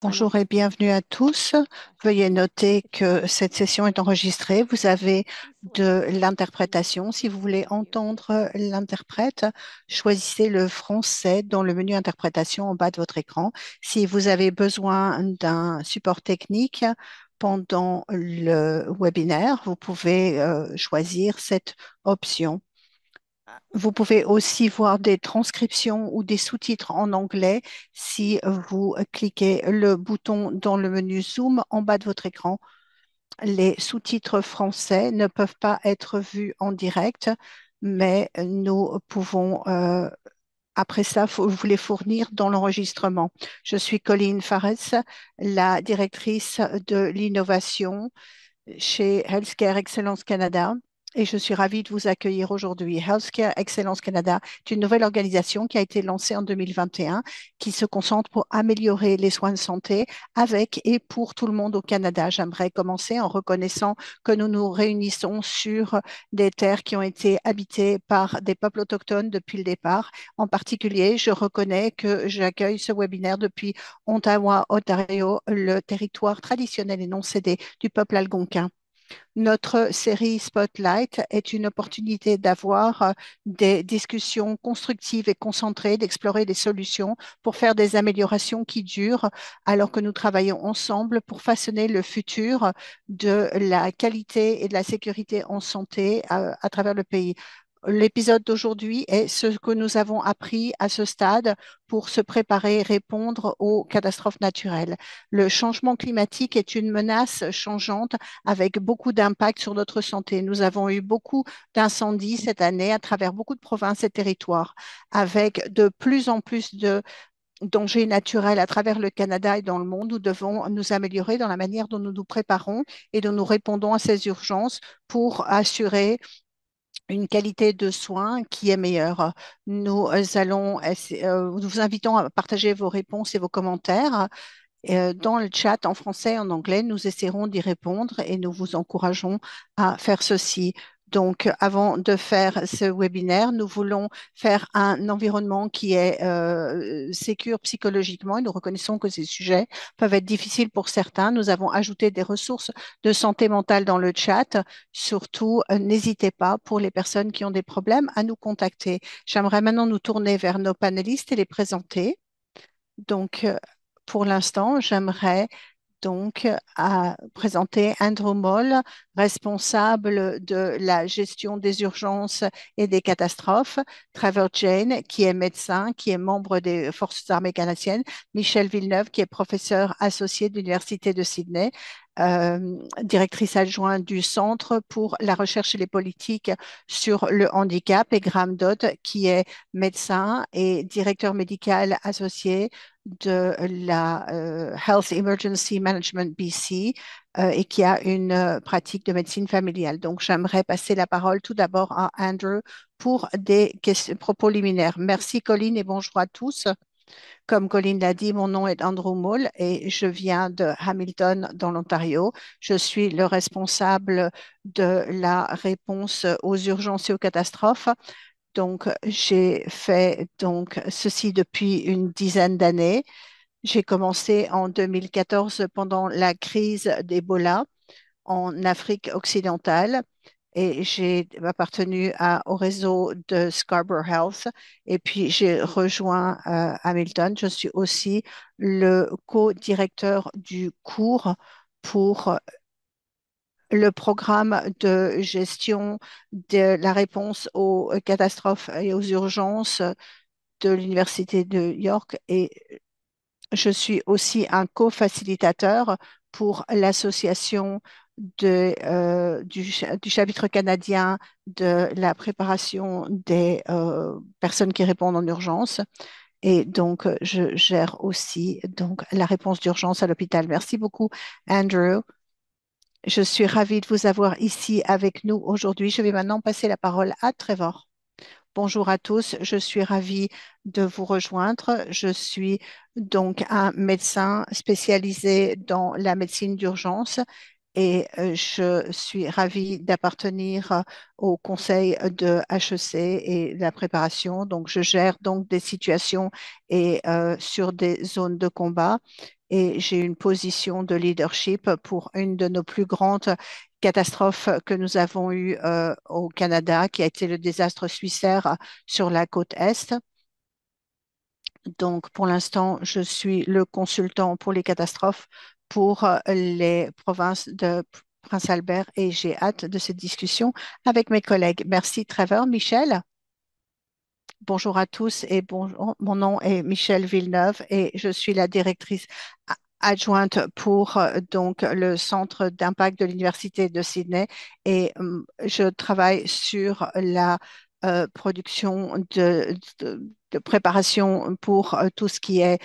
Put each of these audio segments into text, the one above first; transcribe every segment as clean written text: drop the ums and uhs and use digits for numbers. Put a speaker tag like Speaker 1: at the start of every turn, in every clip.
Speaker 1: Bonjour et bienvenue à tous. Veuillez noter que cette session est enregistrée. Vous avez de l'interprétation. Si vous voulez entendre l'interprète, choisissez le français dans le menu interprétation en bas de votre écran. Si vous avez besoin d'un support technique pendant le webinaire, vous pouvez choisir cette option. Vous pouvez aussi voir des transcriptions ou des sous-titres en anglais si vous cliquez le bouton dans le menu Zoom en bas de votre écran. Les sous-titres français ne peuvent pas être vus en direct, mais nous pouvons, après ça, vous les fournir dans l'enregistrement. Je suis Colline Fares, la directrice de l'innovation chez Healthcare Excellence Canada et je suis ravie de vous accueillir aujourd'hui. Healthcare Excellence Canada est une nouvelle organisation qui a été lancée en 2021 qui se concentre pour améliorer les soins de santé avec et pour tout le monde au Canada. J'aimerais commencer en reconnaissant que nous nous réunissons sur des terres qui ont été habitées par des peuples autochtones depuis le départ. En particulier, je reconnais que j'accueille ce webinaire depuis Ottawa, Ontario, le territoire traditionnel et non cédé du peuple algonquin. Notre série Spotlight est une opportunité d'avoir des discussions constructives et concentrées, d'explorer des solutions pour faire des améliorations qui durent alors que nous travaillons ensemble pour façonner le futur de la qualité et de la sécurité en santé à travers le pays. L'épisode d'aujourd'hui est ce que nous avons appris à ce stade pour se préparer et répondre aux catastrophes naturelles. Le changement climatique est une menace changeante avec beaucoup d'impact sur notre santé. Nous avons eu beaucoup d'incendies cette année à travers beaucoup de provinces et territoires, avec de plus en plus de dangers naturels à travers le Canada et dans le monde. Nous devons nous améliorer dans la manière dont nous nous préparons et dont nous répondons à ces urgences pour assurer une qualité de soins qui est meilleure. Nous nous vous invitons à partager vos réponses et vos commentaires dans le chat en français et en anglais. Nous essaierons d'y répondre et nous vous encourageons à faire ceci. Donc, avant de faire ce webinaire, nous voulons faire un environnement qui est sécure psychologiquement et nous reconnaissons que ces sujets peuvent être difficiles pour certains. Nous avons ajouté des ressources de santé mentale dans le chat. Surtout, n'hésitez pas pour les personnes qui ont des problèmes à nous contacter. J'aimerais maintenant nous tourner vers nos panélistes et les présenter. Donc, pour l'instant, j'aimerais présenter Andrew Moll, responsable de la gestion des urgences et des catastrophes, Trevor Jane, qui est médecin, qui est membre des Forces armées canadiennes, Michel Villeneuve, qui est professeur associé de l'Université de Sydney, directrice adjointe du Centre pour la recherche et les politiques sur le handicap, et Graham Dodd, qui est médecin et directeur médical associé de la Health Emergency Management BC et qui a une pratique de médecine familiale. Donc, j'aimerais passer la parole tout d'abord à Andrew pour des propos liminaires. Merci, Colline, et bonjour à tous. Comme Colline l'a dit, mon nom est Andrew Mull et je viens de Hamilton, dans l'Ontario. Je suis le responsable de la réponse aux urgences et aux catastrophes. Donc, j'ai fait ceci depuis une dizaine d'années. J'ai commencé en 2014 pendant la crise d'Ebola en Afrique occidentale et j'ai appartenu au réseau de Scarborough Health et puis j'ai rejoint Hamilton. Je suis aussi le co-directeur du cours pour le programme de gestion de la réponse aux catastrophes et aux urgences de l'Université de York et je suis aussi un co-facilitateur pour l'association du chapitre canadien de la préparation des personnes qui répondent en urgence. Et donc, je gère aussi la réponse d'urgence à l'hôpital. Merci beaucoup, Andrew. Je suis ravie de vous avoir ici avec nous aujourd'hui. Je vais maintenant passer la parole à Trevor. Bonjour à tous, je suis ravie de vous rejoindre. Je suis donc un médecin spécialisé dans la médecine d'urgence et je suis ravie d'appartenir au conseil de HEC et de la préparation. Donc, je gère donc des situations et sur des zones de combat et j'ai une position de leadership pour une de nos plus grandes catastrophes que nous avons eues au Canada, qui a été le désastre suicidaire sur la côte Est. Donc, pour l'instant, je suis le consultant pour les catastrophes pour les provinces de Prince Albert et j'ai hâte de cette discussion avec mes collègues. Merci, Trevor. Michel? Bonjour à tous et bonjour. Mon nom est Michel Villeneuve et je suis la directrice adjointe pour donc le centre d'impact de l'Université de Sydney et je travaille sur la production de préparation pour tout ce qui est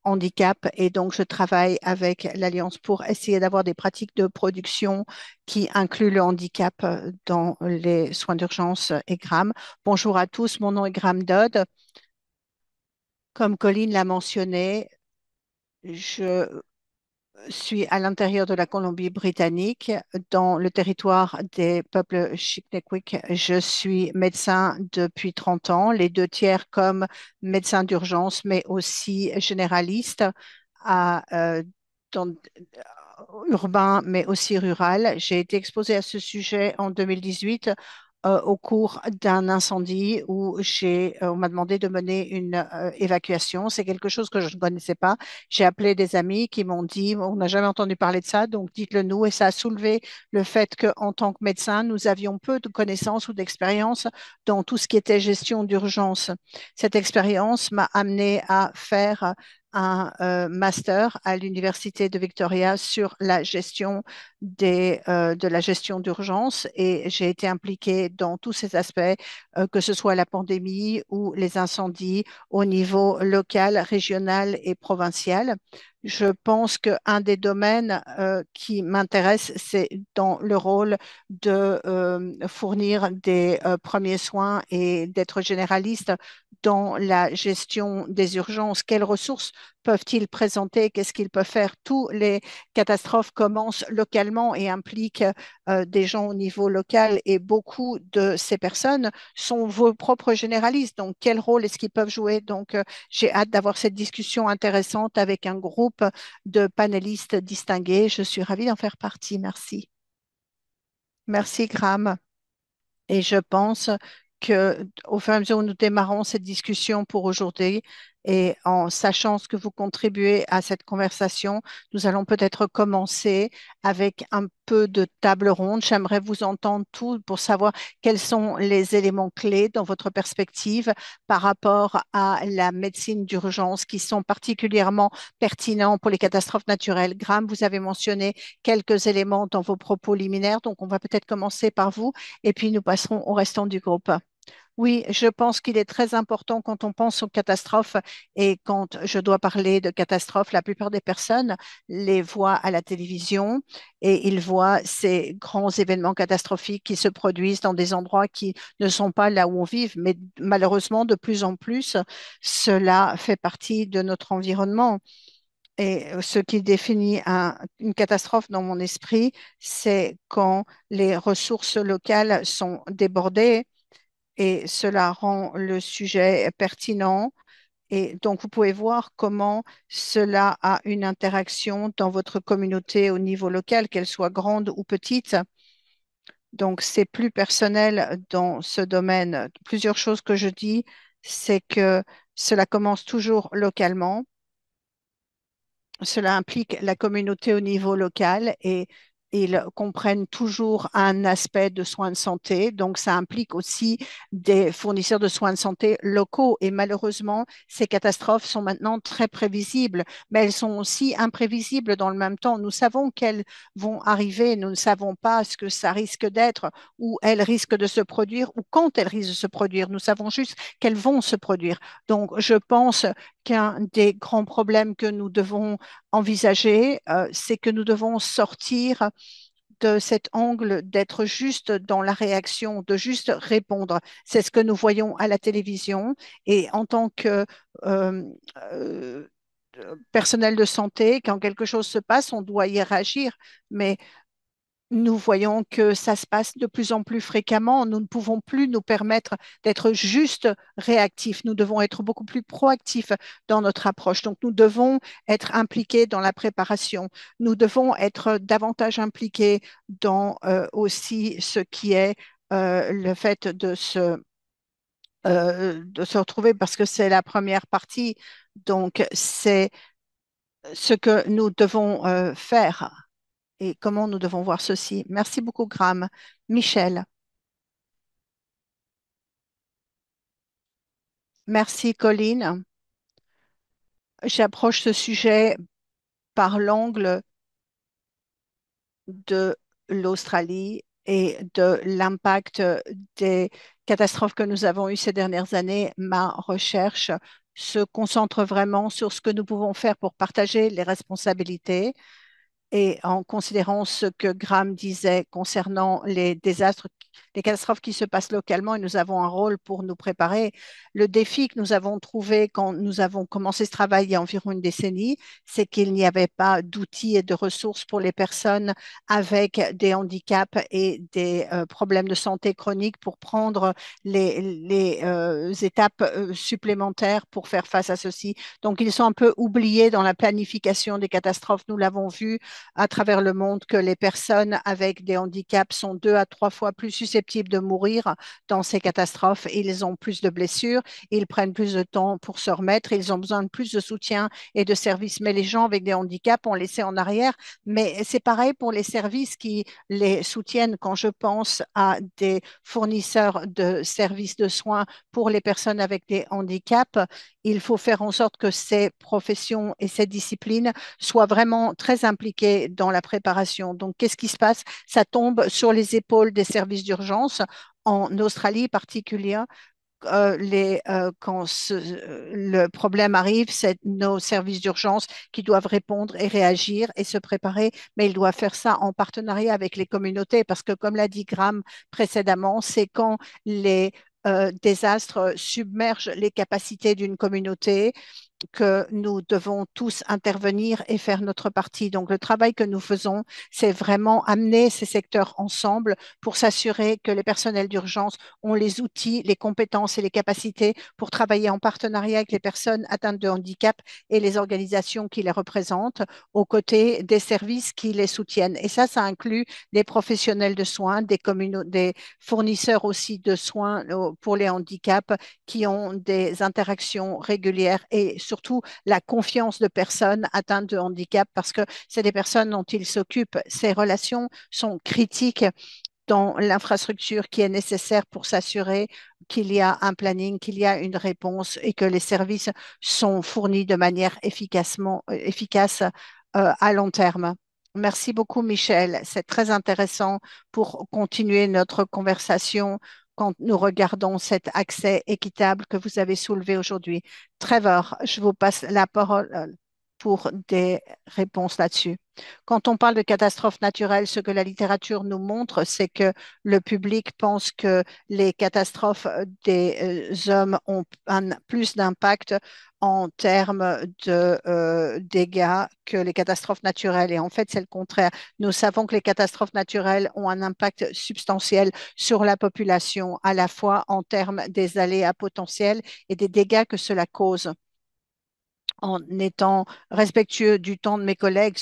Speaker 1: handicap et donc je travaille avec l'Alliance pour essayer d'avoir des pratiques de production qui incluent le handicap dans les soins d'urgence et GRAM. Bonjour à tous, mon nom est Graham Dodd. Comme Colline l'a mentionné, je suis à l'intérieur de la Colombie-Britannique, dans le territoire des peuples Chinnequik. Je suis médecin depuis 30 ans, les deux tiers comme médecin d'urgence, mais aussi généraliste à, urbain, mais aussi rural. J'ai été exposée à ce sujet en 2018 au cours d'un incendie où on m'a demandé de mener une évacuation. C'est quelque chose que je ne connaissais pas. J'ai appelé des amis qui m'ont dit, on n'a jamais entendu parler de ça, donc dites-le nous. Et ça a soulevé le fait qu'en tant que médecin, nous avions peu de connaissances ou d'expérience dans tout ce qui était gestion d'urgence. Cette expérience m'a amené à faire un master à l'Université de Victoria sur la gestion de la gestion d'urgence et j'ai été impliquée dans tous ces aspects, que ce soit la pandémie ou les incendies au niveau local, régional et provincial. Je pense qu'un des domaines qui m'intéresse, c'est dans le rôle de fournir des premiers soins et d'être généraliste dans la gestion des urgences. Quelles ressources peuvent-ils présenter? Qu'est-ce qu'ils peuvent faire? Tous les catastrophes commencent localement et impliquent des gens au niveau local et beaucoup de ces personnes sont vos propres généralistes. Donc, quel rôle est-ce qu'ils peuvent jouer? Donc, j'ai hâte d'avoir cette discussion intéressante avec un groupe de panélistes distingués. Je suis ravie d'en faire partie. Merci. Merci, Graham. Et je pense que au fur et à mesure où nous démarrons cette discussion pour aujourd'hui et en sachant ce que vous contribuez à cette conversation, nous allons peut-être commencer avec un peu de table ronde. J'aimerais vous entendre tout pour savoir quels sont les éléments clés dans votre perspective par rapport à la médecine d'urgence qui sont particulièrement pertinents pour les catastrophes naturelles. Graham, vous avez mentionné quelques éléments dans vos propos liminaires, donc on va peut-être commencer par vous et puis nous passerons au restant du groupe. Oui, je pense qu'il est très important quand on pense aux catastrophes et quand je dois parler de catastrophes, la plupart des personnes les voient à la télévision et ils voient ces grands événements catastrophiques qui se produisent dans des endroits qui ne sont pas là où on vit, mais malheureusement, de plus en plus, cela fait partie de notre environnement. Et ce qui définit une catastrophe dans mon esprit, c'est quand les ressources locales sont débordées et cela rend le sujet pertinent. Et donc, vous pouvez voir comment cela a une interaction dans votre communauté au niveau local, qu'elle soit grande ou petite. Donc, c'est plus personnel dans ce domaine. Plusieurs choses que je dis, c'est que cela commence toujours localement. Cela implique la communauté au niveau local et ils comprennent toujours un aspect de soins de santé. Donc, ça implique aussi des fournisseurs de soins de santé locaux. Et malheureusement, ces catastrophes sont maintenant très prévisibles, mais elles sont aussi imprévisibles dans le même temps. Nous savons qu'elles vont arriver, nous ne savons pas ce que ça risque d'être, où elles risquent de se produire, ou quand elles risquent de se produire. Nous savons juste qu'elles vont se produire. Donc, je pense qu'un des grands problèmes que nous devons envisager, c'est que nous devons sortir de cet angle d'être juste dans la réaction, de juste répondre. C'est ce que nous voyons à la télévision et en tant que euh, euh, personnel de santé, quand quelque chose se passe, on doit y réagir. Mais nous voyons que ça se passe de plus en plus fréquemment. Nous ne pouvons plus nous permettre d'être juste réactifs. Nous devons être beaucoup plus proactifs dans notre approche. Donc, nous devons être impliqués dans la préparation. Nous devons être davantage impliqués dans aussi ce qui est le fait de se retrouver parce que c'est la première partie. Donc, c'est ce que nous devons faire et comment nous devons voir ceci. Merci beaucoup, Graham. Michel, merci, Colline. J'approche ce sujet par l'angle de l'Australie et de l'impact des catastrophes que nous avons eues ces dernières années. Ma recherche se concentre vraiment sur ce que nous pouvons faire pour partager les responsabilités. Et en considérant ce que Graham disait concernant les désastres, les catastrophes qui se passent localement, et nous avons un rôle pour nous préparer. Le défi que nous avons trouvé quand nous avons commencé ce travail il y a environ une décennie, c'est qu'il n'y avait pas d'outils et de ressources pour les personnes avec des handicaps et des problèmes de santé chroniques pour prendre les étapes supplémentaires pour faire face à ceci. Donc, ils sont un peu oubliés dans la planification des catastrophes. Nous l'avons vu à travers le monde que les personnes avec des handicaps sont 2 à 3 fois plus susceptibles de mourir dans ces catastrophes. Ils ont plus de blessures, ils prennent plus de temps pour se remettre, ils ont besoin de plus de soutien et de services. Mais les gens avec des handicaps ont laissé en arrière. Mais c'est pareil pour les services qui les soutiennent. Quand je pense à des fournisseurs de services de soins pour les personnes avec des handicaps, il faut faire en sorte que ces professions et ces disciplines soient vraiment très impliqués dans la préparation. Donc, qu'est-ce qui se passe? Ça tombe sur les épaules des services d'urgence. En Australie particulièrement, quand le problème arrive, c'est nos services d'urgence qui doivent répondre et réagir et se préparer, mais ils doivent faire ça en partenariat avec les communautés parce que, comme l'a dit Graham précédemment, c'est quand les désastres submergent les capacités d'une communauté que nous devons tous intervenir et faire notre partie. Donc, le travail que nous faisons, c'est vraiment amener ces secteurs ensemble pour s'assurer que les personnels d'urgence ont les outils, les compétences et les capacités pour travailler en partenariat avec les personnes atteintes de handicap et les organisations qui les représentent, aux côtés des services qui les soutiennent. Et ça inclut des professionnels de soins, des fournisseurs aussi de soins pour les handicaps qui ont des interactions régulières et surtout la confiance de personnes atteintes de handicap parce que c'est des personnes dont ils s'occupent. Ces relations sont critiques dans l'infrastructure qui est nécessaire pour s'assurer qu'il y a un planning, qu'il y a une réponse et que les services sont fournis de manière efficace à long terme. Merci beaucoup, Michel. C'est très intéressant pour continuer notre conversation quand nous regardons cet accès équitable que vous avez soulevé aujourd'hui. Trevor, je vous passe la parole pour des réponses là-dessus. Quand on parle de catastrophes naturelles, ce que la littérature nous montre, c'est que le public pense que les catastrophes des hommes ont plus d'impact en termes de dégâts que les catastrophes naturelles. Et en fait, c'est le contraire. Nous savons que les catastrophes naturelles ont un impact substantiel sur la population, à la fois en termes des aléas potentiels et des dégâts que cela cause en étant respectueux du temps de mes collègues,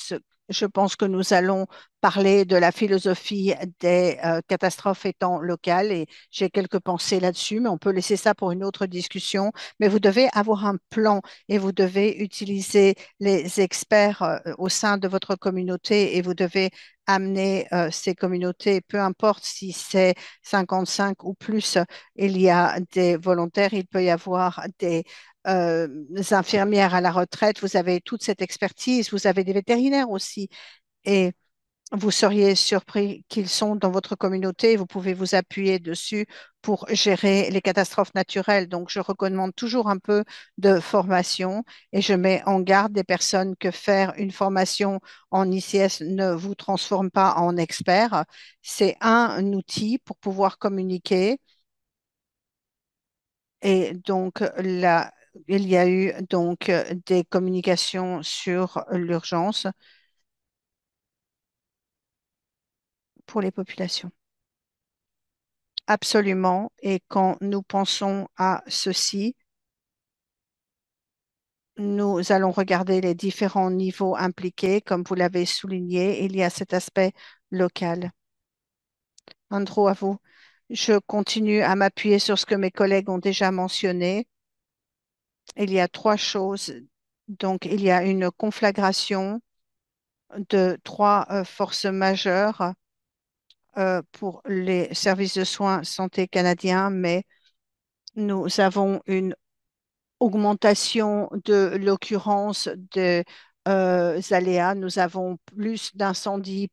Speaker 1: je pense que nous allons parler de la philosophie des catastrophes étant locales et j'ai quelques pensées là-dessus, mais on peut laisser ça pour une autre discussion. Mais vous devez avoir un plan et vous devez utiliser les experts au sein de votre communauté et vous devez amener ces communautés, peu importe si c'est 55 ou plus, il y a des volontaires, il peut y avoir euh, infirmières à la retraite, vous avez toute cette expertise, vous avez des vétérinaires aussi, et vous seriez surpris qu'ils sont dans votre communauté, vous pouvez vous appuyer dessus pour gérer les catastrophes naturelles. Donc, je recommande toujours un peu de formation et je mets en garde des personnes que faire une formation en ICS ne vous transforme pas en expert. C'est un outil pour pouvoir communiquer et donc, là, il y a eu donc des communications sur l'urgence pour les populations. Absolument. Et quand nous pensons à ceci, nous allons regarder les différents niveaux impliqués. Comme vous l'avez souligné, il y a cet aspect local. Andrew, à vous. Je continue à m'appuyer sur ce que mes collègues ont déjà mentionné. Il y a trois choses. Donc, il y a une conflagration de trois forces majeures pour les services de soins santé canadiens, mais nous avons une augmentation de l'occurrence de aléas. Nous avons plus d'incendies,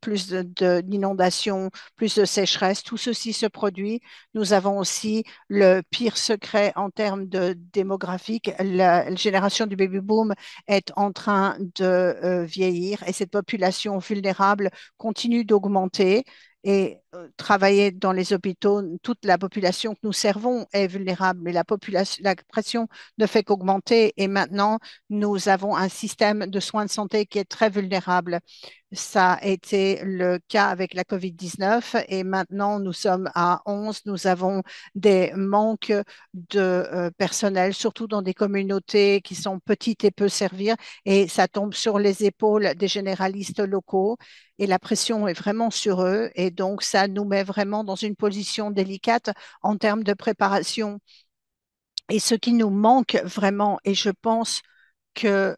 Speaker 1: d'inondations, plus de sécheresse. Tout ceci se produit. Nous avons aussi le pire secret en termes de démographique. La génération du baby boom est en train de vieillir et cette population vulnérable continue d'augmenter. Et travailler dans les hôpitaux, toute la population que nous servons est vulnérable, mais la pression ne fait qu'augmenter et maintenant nous avons un système de soins de santé qui est très vulnérable. Ça a été le cas avec la COVID-19 et maintenant nous sommes à 11. Nous avons des manques de personnel, surtout dans des communautés qui sont petites et peu servir et ça tombe sur les épaules des généralistes locaux et la pression est vraiment sur eux et donc ça nous met vraiment dans une position délicate en termes de préparation. Et ce qui nous manque vraiment, et je pense que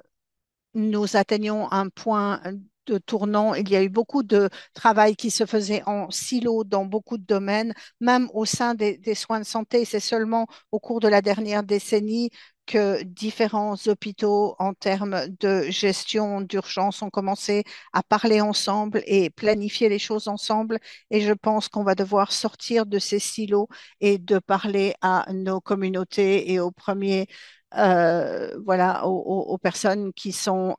Speaker 1: nous atteignons un point de tournant. Il y a eu beaucoup de travail qui se faisait en silo dans beaucoup de domaines, même au sein des soins de santé. C'est seulement au cours de la dernière décennie que différents hôpitaux, en termes de gestion d'urgence, ont commencé à parler ensemble et planifier les choses ensemble. Et je pense qu'on va devoir sortir de ces silos et de parler à nos communautés et aux premiers voilà, aux personnes qui sont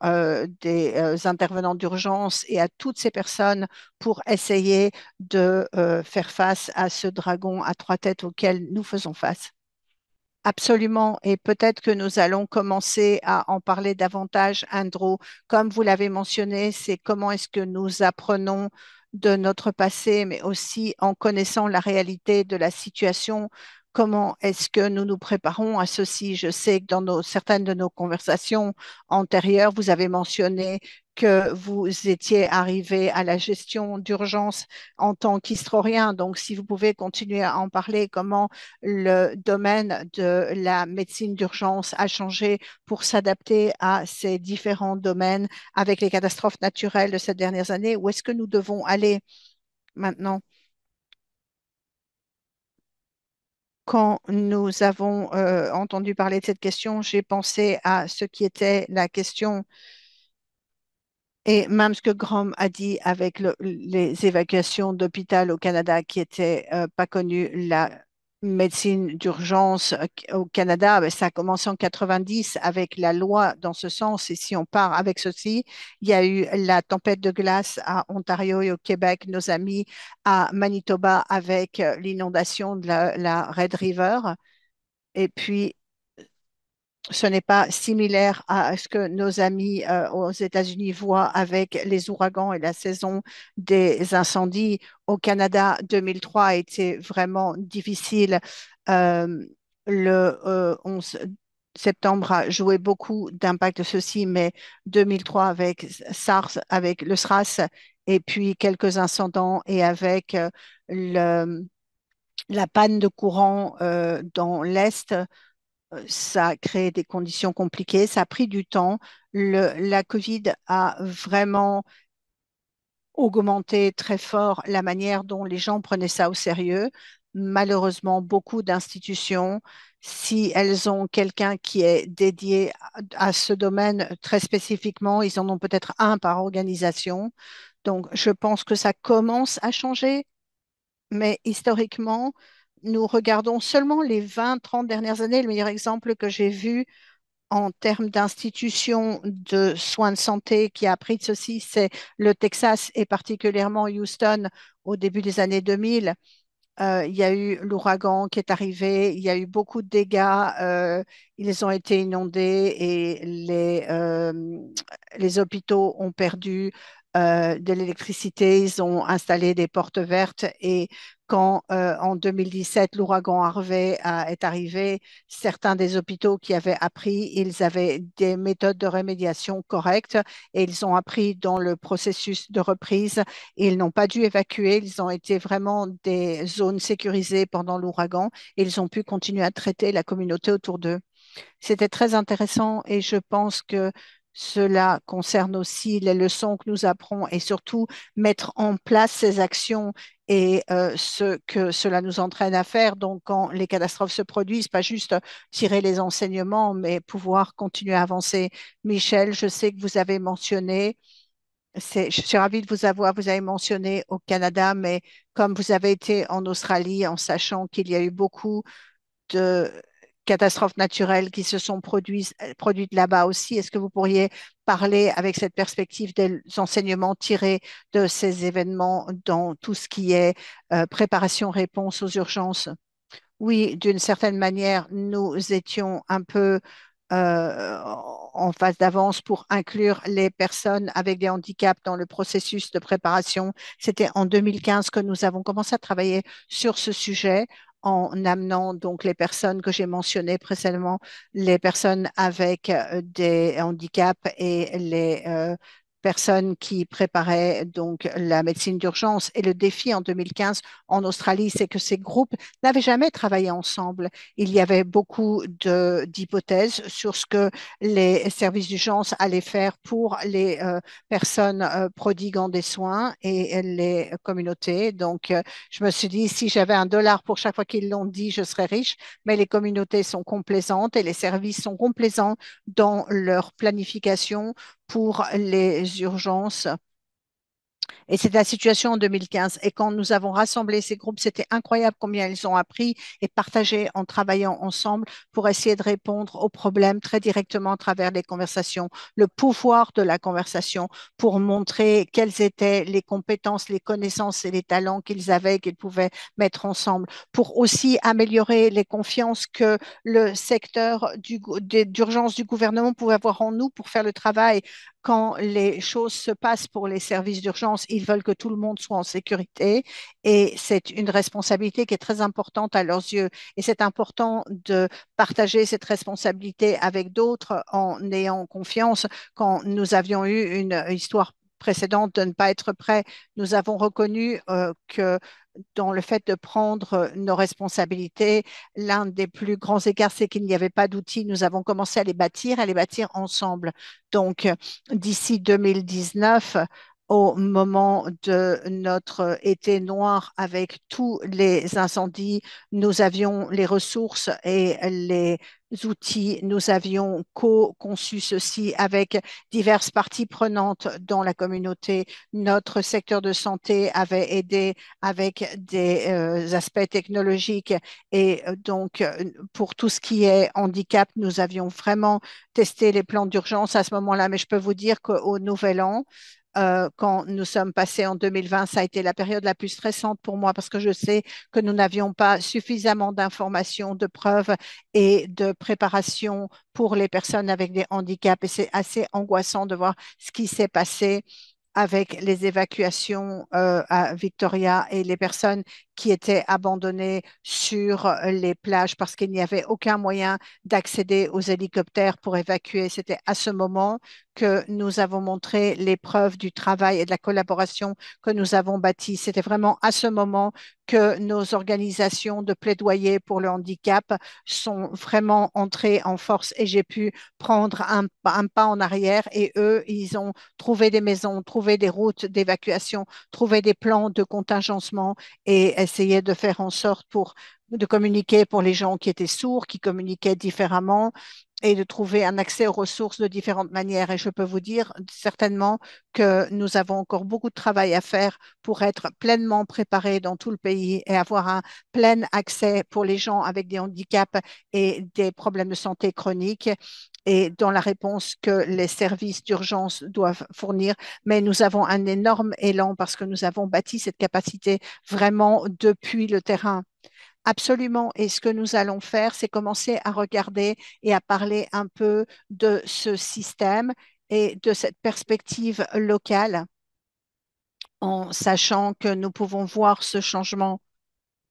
Speaker 1: des intervenants d'urgence et à toutes ces personnes pour essayer de faire face à ce dragon à trois têtes auquel nous faisons face. Absolument, et peut-être que nous allons commencer à en parler davantage, Andrew. Comme vous l'avez mentionné, c'est comment est-ce que nous apprenons de notre passé, mais aussi en connaissant la réalité de la situation, comment est-ce que nous nous préparons à ceci. Je sais que dans certaines de nos conversations antérieures, vous avez mentionné que vous étiez arrivé à la gestion d'urgence en tant qu'historien. Donc, si vous pouvez continuer à en parler, comment le domaine de la médecine d'urgence a changé pour s'adapter à ces différents domaines avec les catastrophes naturelles de ces dernières années? Où est-ce que nous devons aller maintenant? Quand nous avons entendu parler de cette question, j'ai pensé à ce qui était la question et même ce que Grom a dit avec les évacuations d'hôpital au Canada qui n'étaient pas connues, la médecine d'urgence au Canada, ben, ça a commencé en 90 avec la loi dans ce sens. Et si on part avec ceci, il y a eu la tempête de glace à Ontario et au Québec, nos amis à Manitoba avec l'inondation de la Red River. Et puis, ce n'est pas similaire à ce que nos amis aux États-Unis voient avec les ouragans et la saison des incendies. Au Canada, 2003 a été vraiment difficile. Euh, le 11 septembre a joué beaucoup d'impact de ceci, mais 2003 avec SARS, avec le SRAS, et puis quelques incidents et avec la panne de courant dans l'Est, ça a créé des conditions compliquées, ça a pris du temps. La COVID a vraiment augmenté très fort la manière dont les gens prenaient ça au sérieux. Malheureusement, beaucoup d'institutions, si elles ont quelqu'un qui est dédié à ce domaine très spécifiquement, ils en ont peut-être un par organisation. Donc, je pense que ça commence à changer, mais historiquement, nous regardons seulement les 20, 30 dernières années. Le meilleur exemple que j'ai vu en termes d'institutions de soins de santé qui a appris de ceci, c'est le Texas et particulièrement Houston au début des années 2000. Il y a eu l'ouragan qui est arrivé, il y a eu beaucoup de dégâts, ils ont été inondés et les hôpitaux ont perdu de l'électricité, ils ont installé des portes vertes et quand en 2017 l'ouragan Harvey est arrivé, certains des hôpitaux qui avaient appris, ils avaient des méthodes de remédiation correctes et ils ont appris dans le processus de reprise. Ils n'ont pas dû évacuer, ils ont été vraiment des zones sécurisées pendant l'ouragan et ils ont pu continuer à traiter la communauté autour d'eux. C'était très intéressant et je pense que cela concerne aussi les leçons que nous apprenons et surtout mettre en place ces actions et ce que cela nous entraîne à faire. Donc, quand les catastrophes se produisent, pas juste tirer les enseignements, mais pouvoir continuer à avancer. Michel, je sais que vous avez mentionné, je suis ravie de vous avoir, vous avez mentionné au Canada, mais comme vous avez été en Australie, en sachant qu'il y a eu beaucoup de catastrophes naturelles qui se sont produites là-bas aussi. Est-ce que vous pourriez parler avec cette perspective des enseignements tirés de ces événements dans tout ce qui est préparation-réponse aux urgences? Oui, d'une certaine manière, nous étions un peu euh, en phase d'avance pour inclure les personnes avec des handicaps dans le processus de préparation. C'était en 2015 que nous avons commencé à travailler sur ce sujet en amenant donc les personnes que j'ai mentionnées précédemment, les personnes avec des handicaps et les personnes qui préparaient donc la médecine d'urgence. Et le défi en 2015 en Australie, c'est que ces groupes n'avaient jamais travaillé ensemble. Il y avait beaucoup d'hypothèses sur ce que les services d'urgence allaient faire pour les personnes prodiguant des soins et les communautés. Donc, je me suis dit, si j'avais $1 pour chaque fois qu'ils l'ont dit, je serais riche. Mais les communautés sont complaisantes et les services sont complaisants dans leur planification pour les urgences et c'est la situation en 2015. Et quand nous avons rassemblé ces groupes, c'était incroyable combien ils ont appris et partagé en travaillant ensemble pour essayer de répondre aux problèmes très directement à travers les conversations, le pouvoir de la conversation pour montrer quelles étaient les compétences, les connaissances et les talents qu'ils avaient, qu'ils pouvaient mettre ensemble, pour aussi améliorer les confiances que le secteur d'urgence du gouvernement pouvait avoir en nous pour faire le travail quand les choses se passent pour les services d'urgence, ils veulent que tout le monde soit en sécurité et c'est une responsabilité qui est très importante à leurs yeux. Et c'est important de partager cette responsabilité avec d'autres en ayant confiance. Quand nous avions eu une histoire précédente de ne pas être prêts, nous avons reconnu que dans le fait de prendre nos responsabilités, l'un des plus grands écarts, c'est qu'il n'y avait pas d'outils. Nous avons commencé à les bâtir ensemble. Donc, d'ici 2019, au moment de notre été noir avec tous les incendies, nous avions les ressources et les outils. Nous avions co-conçu ceci avec diverses parties prenantes dans la communauté. Notre secteur de santé avait aidé avec des aspects technologiques et donc pour tout ce qui est handicap, nous avions vraiment testé les plans d'urgence à ce moment-là, mais je peux vous dire qu'au Nouvel An, quand nous sommes passés en 2020, ça a été la période la plus stressante pour moi parce que je sais que nous n'avions pas suffisamment d'informations, de preuves et de préparation pour les personnes avec des handicaps. Et c'est assez angoissant de voir ce qui s'est passé avec les évacuations à Victoria et les personnes qui étaient abandonnées sur les plages parce qu'il n'y avait aucun moyen d'accéder aux hélicoptères pour évacuer. C'était à ce moment que nous avons montré les preuves du travail et de la collaboration que nous avons bâti. C'était vraiment à ce moment que nos organisations de plaidoyer pour le handicap sont vraiment entrées en force et j'ai pu prendre un pas en arrière et eux, ils ont trouvé des maisons, trouvé des routes d'évacuation, trouvé des plans de contingencement et essayer de faire en sorte de communiquer pour les gens qui étaient sourds, qui communiquaient différemment et de trouver un accès aux ressources de différentes manières. Et je peux vous dire certainement que nous avons encore beaucoup de travail à faire pour être pleinement préparés dans tout le pays et avoir un plein accès pour les gens avec des handicaps et des problèmes de santé chroniques et dans la réponse que les services d'urgence doivent fournir. Mais nous avons un énorme élan parce que nous avons bâti cette capacité vraiment depuis le terrain. Absolument. Et ce que nous allons faire, c'est commencer à regarder et à parler un peu de ce système et de cette perspective locale en sachant que nous pouvons voir ce changement.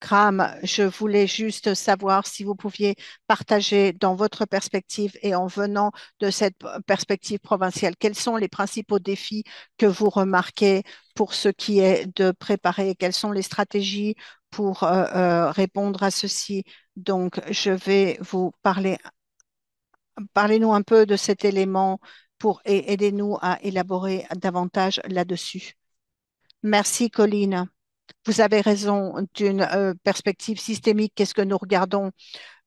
Speaker 1: Graham, je voulais juste savoir si vous pouviez partager dans votre perspective et en venant de cette perspective provinciale, quels sont les principaux défis que vous remarquez pour ce qui est de préparer, quelles sont les stratégies pour répondre à ceci. Donc, je vais vous parler, parlez-nous un peu de cet élément pour et aidez-nous à élaborer davantage là-dessus. Merci, Colline. Vous avez raison d'une perspective systémique. Qu'est-ce que nous regardons?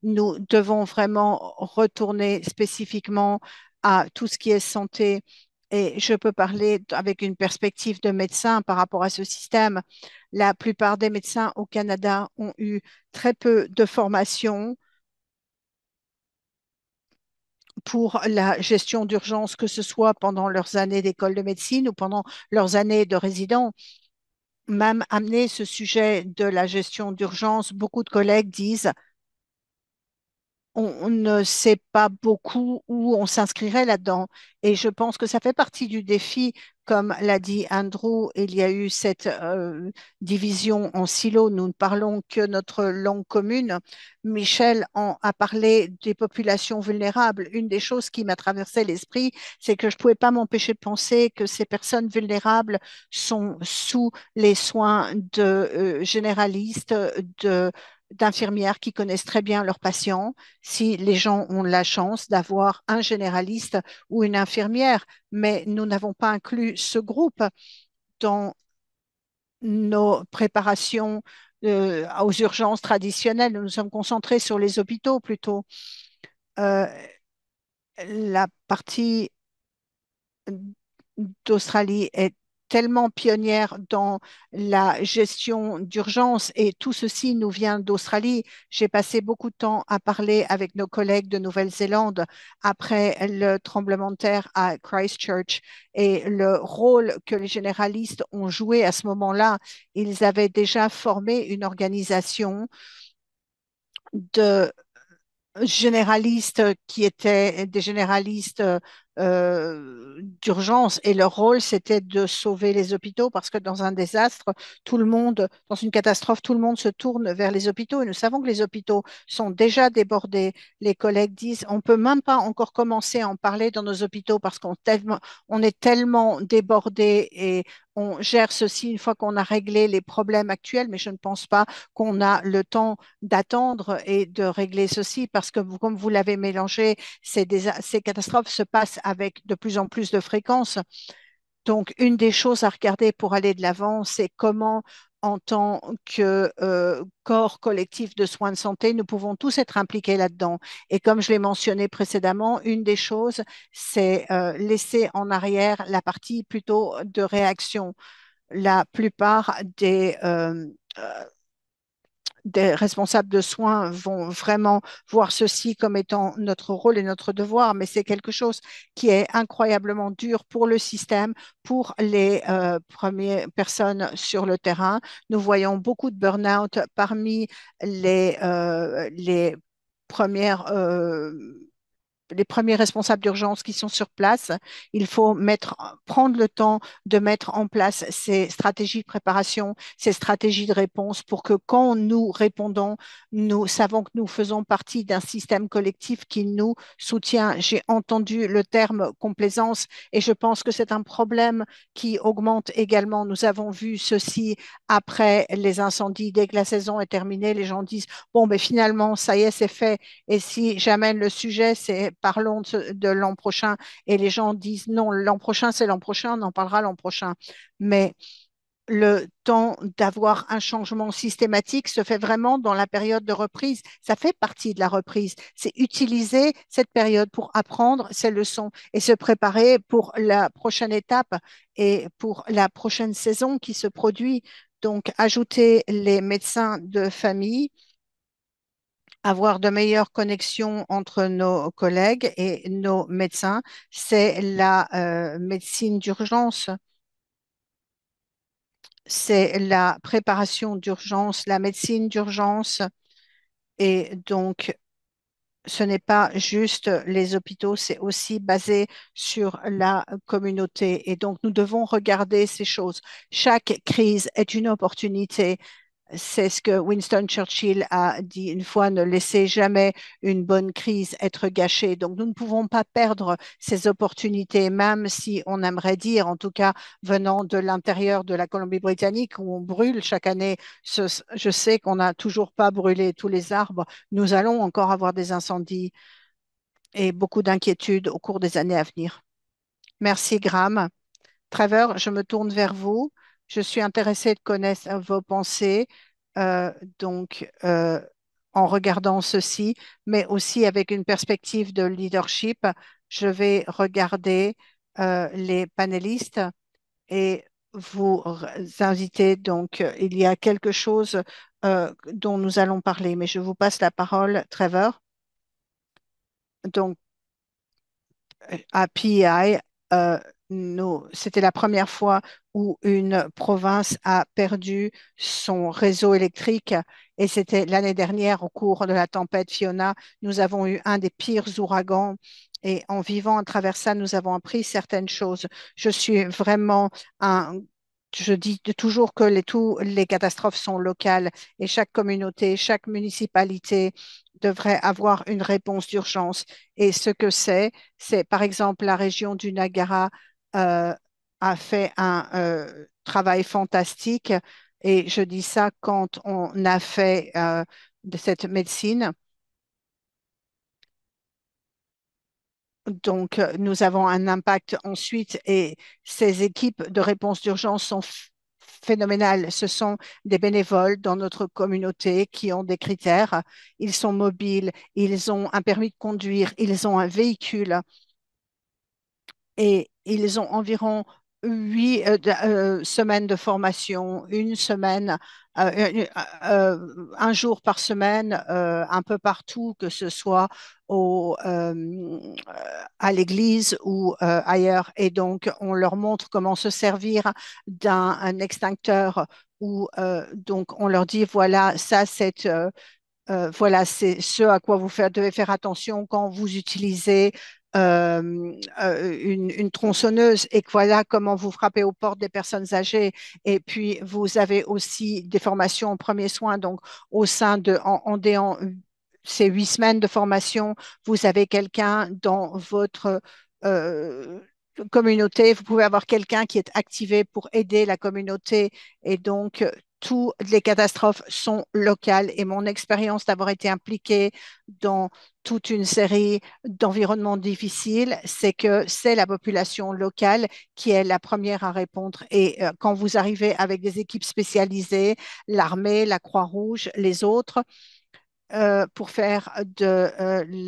Speaker 1: Nous devons vraiment retourner spécifiquement à tout ce qui est santé. Et je peux parler avec une perspective de médecin par rapport à ce système. La plupart des médecins au Canada ont eu très peu de formation pour la gestion d'urgence, que ce soit pendant leurs années d'école de médecine ou pendant leurs années de résident. Même amener ce sujet de la gestion d'urgence, beaucoup de collègues disent on ne sait pas beaucoup où on s'inscrirait là-dedans. Et je pense que ça fait partie du défi. Comme l'a dit Andrew, il y a eu cette division en silos. Nous ne parlons que notre langue commune. Michel a parlé des populations vulnérables. Une des choses qui m'a traversé l'esprit, c'est que je ne pouvais pas m'empêcher de penser que ces personnes vulnérables sont sous les soins de généralistes, d'infirmières qui connaissent très bien leurs patients si les gens ont la chance d'avoir un généraliste ou une infirmière, mais nous n'avons pas inclus ce groupe dans nos préparations aux urgences traditionnelles. Nous nous sommes concentrés sur les hôpitaux plutôt. Euh, la partie d'Australie est tellement pionnière dans la gestion d'urgence et tout ceci nous vient d'Australie. J'ai passé beaucoup de temps à parler avec nos collègues de Nouvelle-Zélande après le tremblement de terre à Christchurch et le rôle que les généralistes ont joué à ce moment-là. Ils avaient déjà formé une organisation de généralistes qui étaient des généralistes d'urgence et leur rôle, c'était de sauver les hôpitaux parce que dans un désastre, tout le monde, dans une catastrophe, tout le monde se tourne vers les hôpitaux et nous savons que les hôpitaux sont déjà débordés. Les collègues disent, on peut même pas encore commencer à en parler dans nos hôpitaux parce on est tellement débordés et on gère ceci une fois qu'on a réglé les problèmes actuels, mais je ne pense pas qu'on a le temps d'attendre et de régler ceci parce que comme vous l'avez mélangé, ces catastrophes se passent avec de plus en plus de fréquence. Donc, une des choses à regarder pour aller de l'avant, c'est comment, en tant que corps collectif de soins de santé, nous pouvons tous être impliqués là-dedans. Et comme je l'ai mentionné précédemment, une des choses, c'est laisser en arrière la partie plutôt de réaction. La plupart des responsables de soins vont vraiment voir ceci comme étant notre rôle et notre devoir, mais c'est quelque chose qui est incroyablement dur pour le système, pour les premières personnes sur le terrain. Nous voyons beaucoup de burn-out parmi les premières les premiers responsables d'urgence qui sont sur place. Il faut prendre le temps de mettre en place ces stratégies de préparation, ces stratégies de réponse pour que quand nous répondons, nous savons que nous faisons partie d'un système collectif qui nous soutient. J'ai entendu le terme complaisance et je pense que c'est un problème qui augmente également. Nous avons vu ceci après les incendies. Dès que la saison est terminée, les gens disent, bon, ben finalement, ça y est, c'est fait. Et si j'amène le sujet, c'est parlons de l'an prochain. Et les gens disent non, l'an prochain, c'est l'an prochain, on en parlera l'an prochain. Mais le temps d'avoir un changement systématique se fait vraiment dans la période de reprise. Ça fait partie de la reprise. C'est utiliser cette période pour apprendre ces leçons et se préparer pour la prochaine étape et pour la prochaine saison qui se produit. Donc, ajouter les médecins de famille, avoir de meilleures connexions entre nos collègues et nos médecins, c'est la médecine d'urgence, c'est la préparation d'urgence, la médecine d'urgence. Et donc, ce n'est pas juste les hôpitaux, c'est aussi basé sur la communauté. Et donc, nous devons regarder ces choses. Chaque crise est une opportunité. C'est ce que Winston Churchill a dit une fois, ne laissez jamais une bonne crise être gâchée. Donc, nous ne pouvons pas perdre ces opportunités, même si on aimerait dire, en tout cas venant de l'intérieur de la Colombie-Britannique, où on brûle chaque année. Je sais qu'on n'a toujours pas brûlé tous les arbres. Nous allons encore avoir des incendies et beaucoup d'inquiétudes au cours des années à venir. Merci, Graham. Trevor, je me tourne vers vous. Je suis intéressée de connaître vos pensées, euh, donc en regardant ceci, mais aussi avec une perspective de leadership. Je vais regarder les panélistes et vous inviter. Donc, il y a quelque chose dont nous allons parler, mais je vous passe la parole, Trevor. Donc, à PEI, euh, c'était la première fois où une province a perdu son réseau électrique et c'était l'année dernière au cours de la tempête Fiona. Nous avons eu un des pires ouragans et en vivant à travers ça, nous avons appris certaines choses. Je suis vraiment un... Je dis toujours que tous les catastrophes sont locales et chaque communauté, chaque municipalité devrait avoir une réponse d'urgence. Et ce que c'est par exemple la région du Niagara euh, a fait un travail fantastique et je dis ça quand on a fait de cette médecine. Donc, nous avons un impact ensuite et ces équipes de réponse d'urgence sont phénoménales. Ce sont des bénévoles dans notre communauté qui ont des critères. Ils sont mobiles, ils ont un permis de conduire, ils ont un véhicule et ils ont environ 8 semaines de formation, une semaine, un jour par semaine, un peu partout, que ce soit à l'église ou ailleurs. Et donc, on leur montre comment se servir d'un un extincteur ou donc on leur dit, voilà, ça voilà, c'est ce à quoi devez faire attention quand vous utilisez une tronçonneuse et que voilà comment vous frappez aux portes des personnes âgées. Et puis, vous avez aussi des formations en premiers soins. Donc, au sein de, en ces 8 semaines de formation, vous avez quelqu'un dans votre euh, communauté. Vous pouvez avoir quelqu'un qui est activé pour aider la communauté. Et donc, toutes les catastrophes sont locales et mon expérience d'avoir été impliquée dans toute une série d'environnements difficiles, c'est que c'est la population locale qui est la première à répondre. Et quand vous arrivez avec des équipes spécialisées, l'armée, la Croix-Rouge, les autres, pour faire de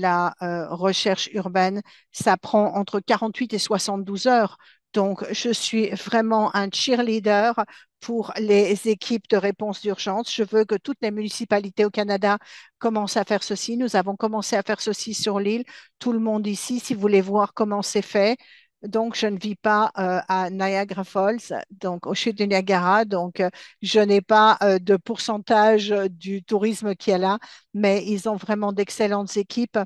Speaker 1: la recherche urbaine, ça prend entre 48 et 72 heures. Donc, je suis vraiment un cheerleader pour les équipes de réponse d'urgence. Je veux que toutes les municipalités au Canada commencent à faire ceci. Nous avons commencé à faire ceci sur l'île. Tout le monde ici, si vous voulez voir comment c'est fait. Donc, je ne vis pas à Niagara Falls, donc au chute du Niagara. Donc, je n'ai pas de pourcentage du tourisme qui est là, mais ils ont vraiment d'excellentes équipes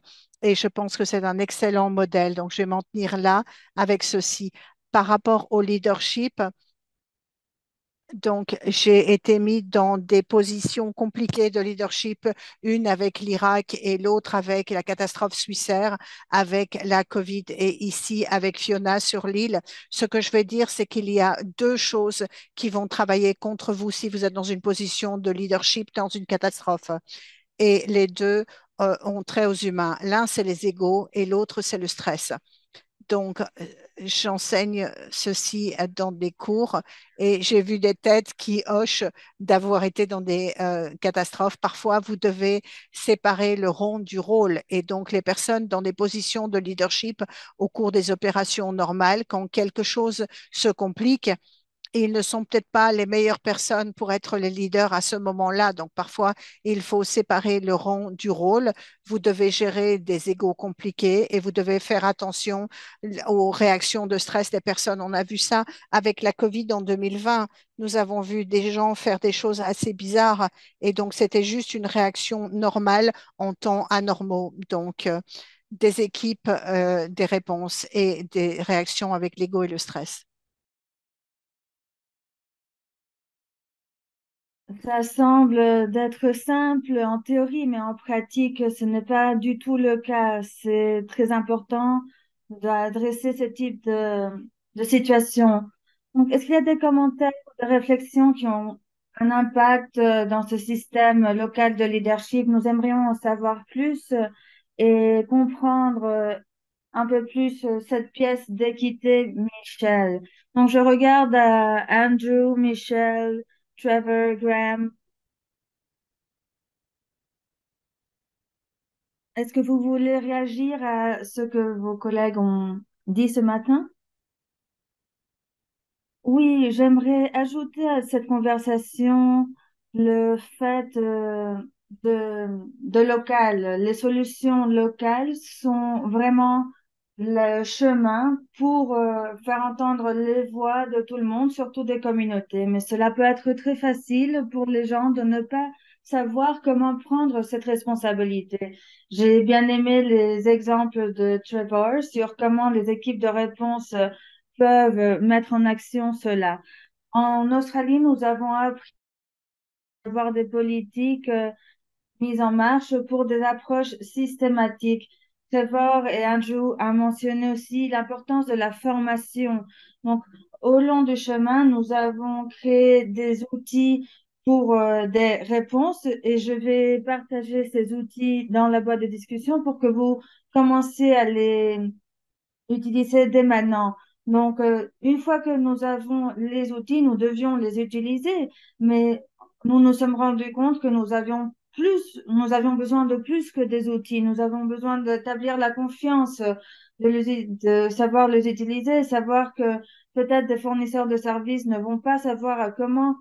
Speaker 1: et je pense que c'est un excellent modèle. Donc, je vais m'en tenir là avec ceci. Par rapport au leadership, donc, j'ai été mis dans des positions compliquées de leadership, une avec l'Irak et l'autre avec la catastrophe suicidaire, avec la COVID et ici avec Fiona sur l'île. Ce que je vais dire, c'est qu'il y a deux choses qui vont travailler contre vous si vous êtes dans une position de leadership dans une catastrophe. Et les deux ont trait aux humains. L'un, c'est les égaux et l'autre, c'est le stress. Donc, j'enseigne ceci dans des cours et j'ai vu des têtes qui hochent d'avoir été dans des catastrophes. Parfois, vous devez séparer le rond du rôle et donc les personnes dans des positions de leadership au cours des opérations normales, quand quelque chose se complique, et ils ne sont peut-être pas les meilleures personnes pour être les leaders à ce moment-là. Donc parfois, il faut séparer le rang du rôle. Vous devez gérer des égos compliqués et vous devez faire attention aux réactions de stress des personnes. On a vu ça avec la COVID en 2020. Nous avons vu des gens faire des choses assez bizarres et donc c'était juste une réaction normale en temps anormaux. Donc des équipes, des réponses et des réactions avec l'ego et le stress.
Speaker 2: Ça semble d'être simple en théorie, mais en pratique, ce n'est pas du tout le cas. C'est très important d'adresser ce type de situation. Donc, est-ce qu'il y a des commentaires ou des réflexions qui ont un impact dans ce système local de leadership? Nous aimerions en savoir plus et comprendre un peu plus cette pièce d'équité, Michel. Donc, je regarde Andrew, Michel, Trevor, Graham. Est-ce que vous voulez réagir à ce que vos collègues ont dit ce matin? Oui, j'aimerais ajouter à cette conversation le fait de local. Les solutions locales sont vraiment le chemin pour faire entendre les voix de tout le monde, surtout des communautés. Mais cela peut être très facile pour les gens de ne pas savoir comment prendre cette responsabilité. J'ai bien aimé les exemples de Trevor sur comment les équipes de réponse peuvent mettre en action cela. En Australie, nous avons appris à avoir des politiques mises en marche pour des approches systématiques. Trevor et Andrew ont mentionné aussi l'importance de la formation. Donc, au long du chemin, nous avons créé des outils pour des réponses et je vais partager ces outils dans la boîte de discussion pour que vous commenciez à les utiliser dès maintenant. Donc, une fois que nous avons les outils, nous devions les utiliser, mais nous nous sommes rendus compte que nous avions besoin de plus que des outils. Nous avons besoin d'établir la confiance, de savoir les utiliser, savoir que peut-être des fournisseurs de services ne vont pas savoir comment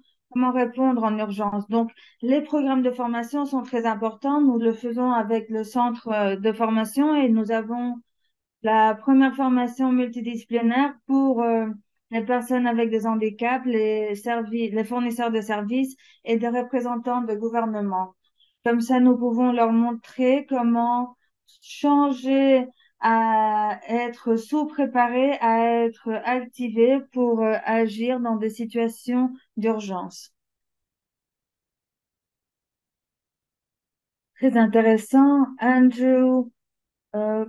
Speaker 2: répondre en urgence. Donc, les programmes de formation sont très importants. Nous le faisons avec le centre de formation et nous avons la première formation multidisciplinaire pour les personnes avec des handicaps, les fournisseurs de services et des représentants de gouvernement. Comme ça, nous pouvons leur montrer comment changer à être sous-préparés, à être activés pour agir dans des situations d'urgence. Très intéressant. Andrew, euh,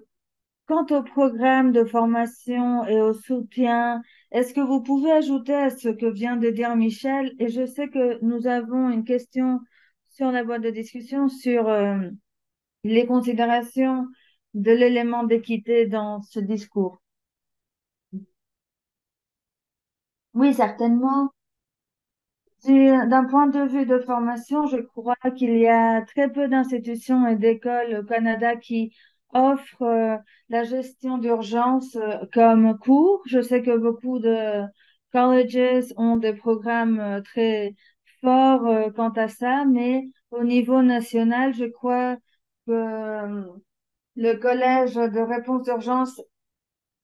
Speaker 2: quant au programme de formation et au soutien, est-ce que vous pouvez ajouter à ce que vient de dire Michel? Et je sais que nous avons une question sur la boîte de discussion sur les considérations de l'élément d'équité dans ce discours. Oui, certainement. D'un point de vue de formation, je crois qu'il y a très peu d'institutions et d'écoles au Canada qui offrent la gestion d'urgence comme cours. Je sais que beaucoup de colleges ont des programmes très forts quant à ça, mais au niveau national, je crois que le collège de réponse d'urgence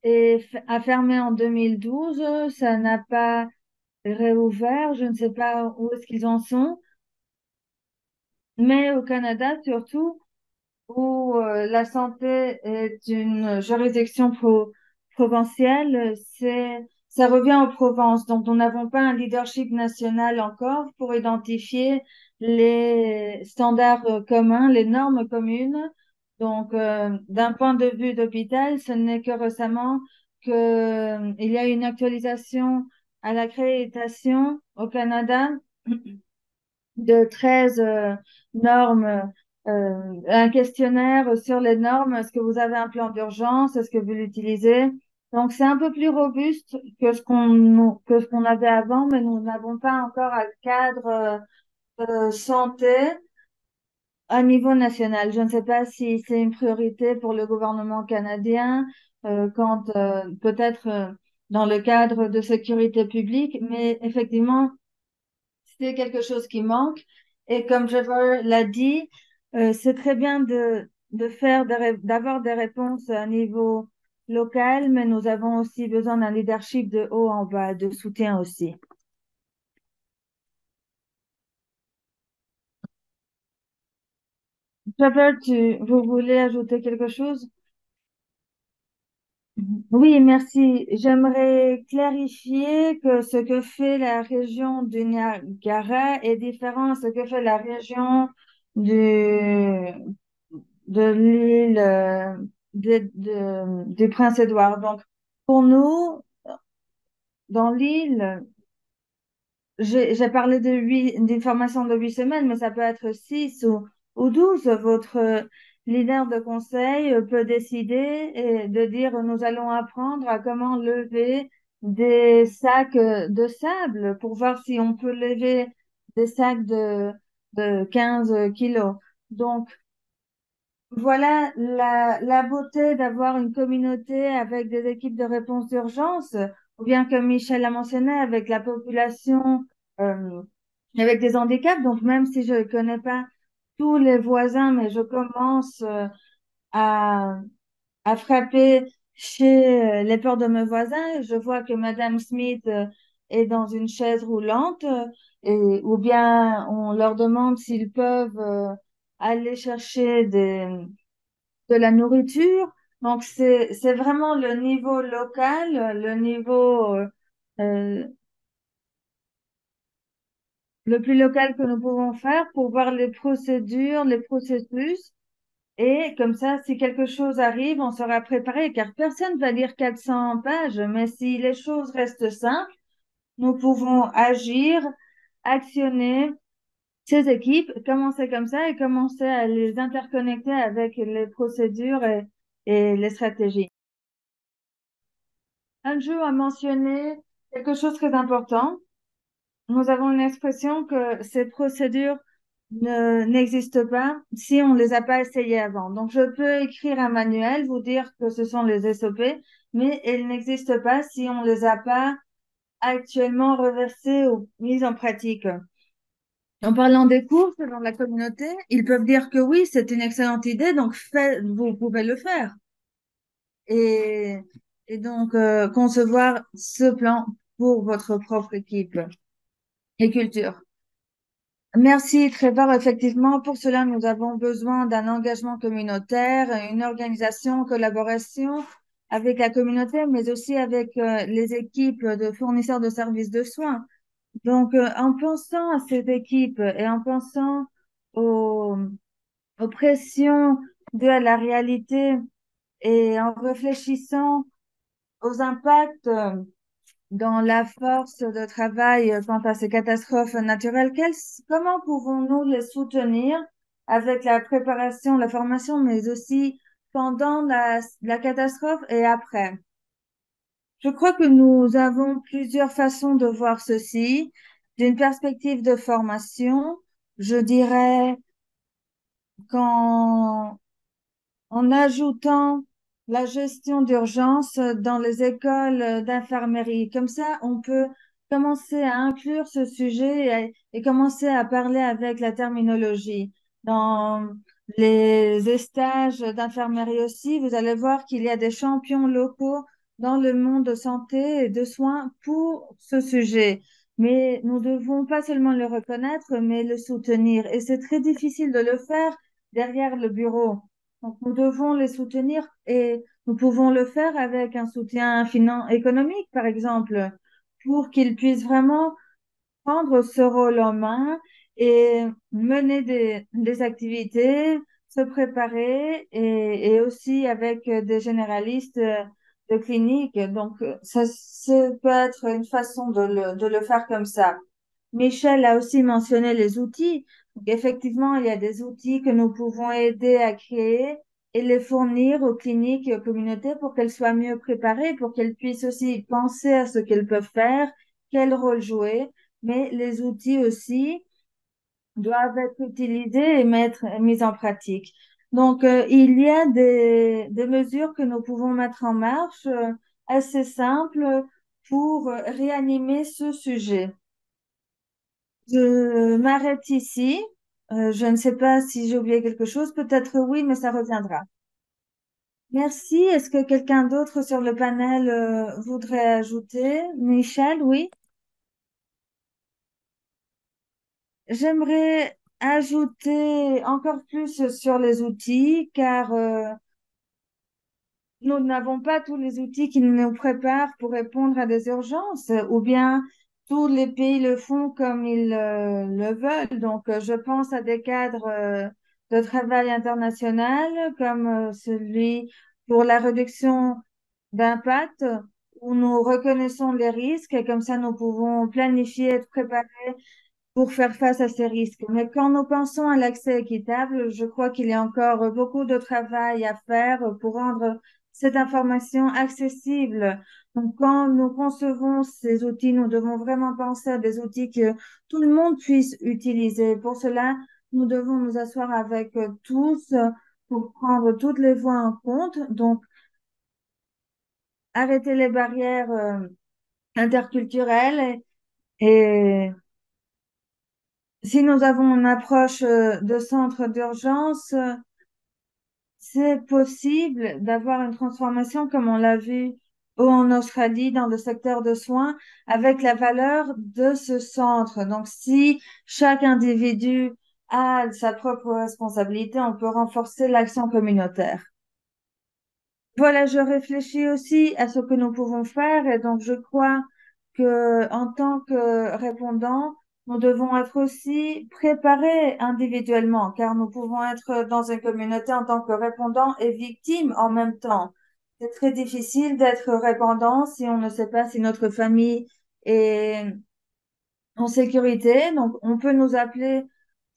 Speaker 2: a fermé en 2012. Ça n'a pas réouvert. Je ne sais pas où est-ce qu'ils en sont, mais au Canada surtout, où la santé est une juridiction provinciale, ça revient aux provinces. Donc, nous n'avons pas un leadership national encore pour identifier les standards communs, les normes communes. Donc, d'un point de vue d'hôpital, ce n'est que récemment que, il y a une actualisation à l'accréditation au Canada de 13 normes, un questionnaire sur les normes. Est-ce que vous avez un plan d'urgence? Est-ce que vous l'utilisez? Donc, c'est un peu plus robuste que ce qu'on avait avant, mais nous n'avons pas encore un cadre santé à niveau national. Je ne sais pas si c'est une priorité pour le gouvernement canadien, quand peut-être dans le cadre de sécurité publique, mais effectivement, c'est quelque chose qui manque. Et comme Trevor l'a dit, c'est très bien de faire d'avoir des réponses à niveau local, mais nous avons aussi besoin d'un leadership de haut en bas, de soutien aussi. Trevor, vous voulez ajouter quelque chose? Oui, merci. J'aimerais clarifier que ce que fait la région du Niagara est différent de ce que fait la région du, de l'île du Prince-Édouard. Donc, pour nous, dans l'île, j'ai parlé d'une formation de 8 semaines, mais ça peut être 6 ou 12. Votre leader de conseil peut décider et de dire nous allons apprendre à comment lever des sacs de sable pour voir si on peut lever des sacs de 15 kilos. Donc, voilà la beauté d'avoir une communauté avec des équipes de réponse d'urgence, ou bien comme Michel l'a mentionné, avec la population euh, avec des handicaps. Donc même si je ne connais pas tous les voisins, mais je commence à, à frapper chez les portes de mes voisins, je vois que Madame Smith est dans une chaise roulante, ou bien on leur demande s'ils peuvent aller chercher de la nourriture. Donc, c'est vraiment le niveau local, le niveau euh, le plus local que nous pouvons faire pour voir les procédures, les processus. Et comme ça, si quelque chose arrive, on sera préparé, car personne va lire 400 pages. Mais si les choses restent simples, nous pouvons agir, actionner ces équipes, commencer comme ça et commencer à les interconnecter avec les procédures et les stratégies. Andrew a mentionné quelque chose de très important. Nous avons une expression que ces procédures n'existent pas si on ne les a pas essayées avant. Donc, je peux écrire un manuel, vous dire que ce sont les SOP, mais elles n'existent pas si on ne les a pas actuellement reversées ou mises en pratique. En parlant des courses dans la communauté, ils peuvent dire que oui, c'est une excellente idée, donc vous pouvez le faire. Et, et donc, concevoir ce plan pour votre propre équipe et culture. Merci Trevor. Effectivement, pour cela, nous avons besoin d'un engagement communautaire, une organisation, collaboration avec la communauté, mais aussi avec les équipes de fournisseurs de services de soins. Donc, en pensant à ces équipes et en pensant aux, aux pressions dues à la réalité et en réfléchissant aux impacts dans la force de travail quant à ces catastrophes naturelles, comment pouvons-nous les soutenir avec la préparation, la formation, mais aussi pendant la catastrophe et après? Je crois que nous avons plusieurs façons de voir ceci. D'une perspective de formation, je dirais qu'en en ajoutant la gestion d'urgence dans les écoles d'infirmerie. Comme ça, on peut commencer à inclure ce sujet et commencer à parler avec la terminologie. Dans les stages d'infirmerie aussi, vous allez voir qu'il y a des champions locaux dans le monde de santé et de soins pour ce sujet. Mais nous devons pas seulement le reconnaître, mais le soutenir. Et c'est très difficile de le faire derrière le bureau. Donc, nous devons les soutenir et nous pouvons le faire avec un soutien économique, par exemple, pour qu'ils puissent vraiment prendre ce rôle en main et mener des activités, se préparer et aussi avec des généralistes de clinique. Donc, ça peut être une façon de le faire comme ça. Michel a aussi mentionné les outils. Donc, effectivement, il y a des outils que nous pouvons aider à créer et les fournir aux cliniques et aux communautés pour qu'elles soient mieux préparées, pour qu'elles puissent aussi penser à ce qu'elles peuvent faire, quel rôle jouer. Mais les outils aussi doivent être utilisés et mis en pratique. Donc, il y a des mesures que nous pouvons mettre en marche assez simples pour réanimer ce sujet. Je m'arrête ici. Je ne sais pas si j'ai oublié quelque chose. Peut-être oui, mais ça reviendra. Merci. Est-ce que quelqu'un d'autre sur le panel voudrait ajouter? Michel, oui. J'aimerais ajouter encore plus sur les outils, car nous n'avons pas tous les outils qui nous préparent pour répondre à des urgences, ou bien tous les pays le font comme ils le veulent. Donc, je pense à des cadres de travail international comme celui pour la réduction d'impact, où nous reconnaissons les risques et comme ça nous pouvons planifier, être préparés pour faire face à ces risques. Mais quand nous pensons à l'accès équitable, je crois qu'il y a encore beaucoup de travail à faire pour rendre cette information accessible. Donc, quand nous concevons ces outils, nous devons vraiment penser à des outils que tout le monde puisse utiliser. Pour cela, nous devons nous asseoir avec tous pour prendre toutes les voies en compte. Donc, arrêter les barrières interculturelles et si nous avons une approche de centre d'urgence, c'est possible d'avoir une transformation comme on l'a vu en Australie dans le secteur de soins avec la valeur de ce centre. Donc, si chaque individu a sa propre responsabilité, on peut renforcer l'action communautaire. Voilà, je réfléchis aussi à ce que nous pouvons faire et donc je crois que en tant que répondants, nous devons être aussi préparés individuellement car nous pouvons être dans une communauté en tant que répondants et victimes en même temps. C'est très difficile d'être répondant si on ne sait pas si notre famille est en sécurité. Donc, on peut nous appeler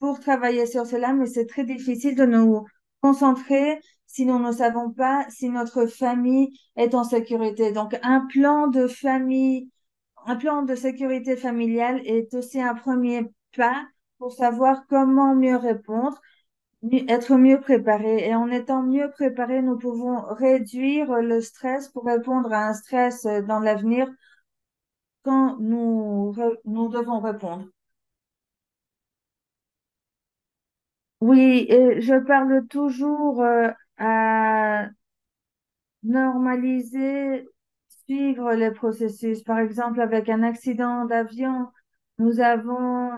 Speaker 2: pour travailler sur cela, mais c'est très difficile de nous concentrer si nous ne savons pas si notre famille est en sécurité. Donc, un plan de famille, un plan de sécurité familiale est aussi un premier pas pour savoir comment mieux répondre, être mieux préparé. Et en étant mieux préparé, nous pouvons réduire le stress pour répondre à un stress dans l'avenir quand nous devons répondre. Oui, et je parle toujours à normaliser, suivre les processus. Par exemple, avec un accident d'avion, nous avons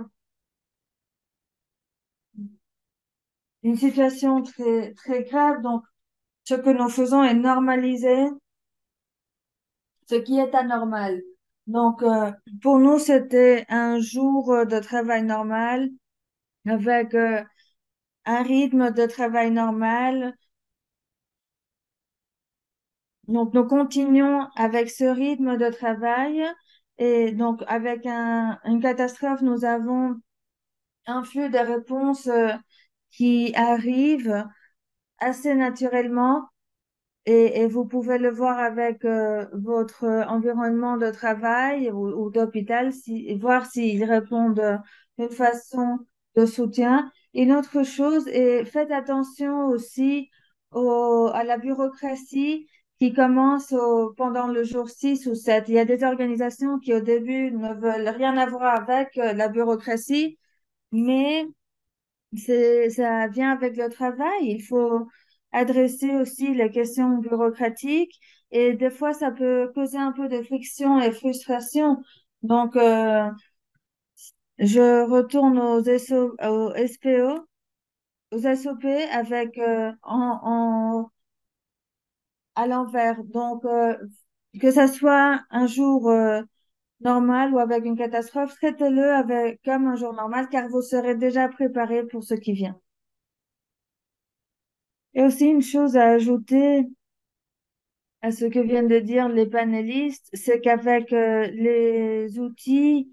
Speaker 2: une situation très, très grave. Donc, ce que nous faisons est normaliser ce qui est anormal. Donc, pour nous, c'était un jour de travail normal avec un rythme de travail normal. Donc, nous continuons avec ce rythme de travail et donc avec une catastrophe, nous avons un flux de réponses qui arrive assez naturellement et vous pouvez le voir avec votre environnement de travail ou d'hôpital, voir s'ils répondent d'une façon de soutien. Une autre chose, et faites attention aussi à la bureaucratie qui commence pendant le jour 6 ou 7. Il y a des organisations qui au début ne veulent rien avoir avec la bureaucratie, mais ça vient avec le travail. Il faut adresser aussi les questions bureaucratiques et des fois, ça peut causer un peu de friction et frustration. Donc, je retourne aux SPO, aux SOP avec à l'envers. Donc, que ça soit un jour normal ou avec une catastrophe, traitez-le avec comme un jour normal car vous serez déjà préparé pour ce qui vient. Et aussi une chose à ajouter à ce que viennent de dire les panélistes, c'est qu'avec les outils,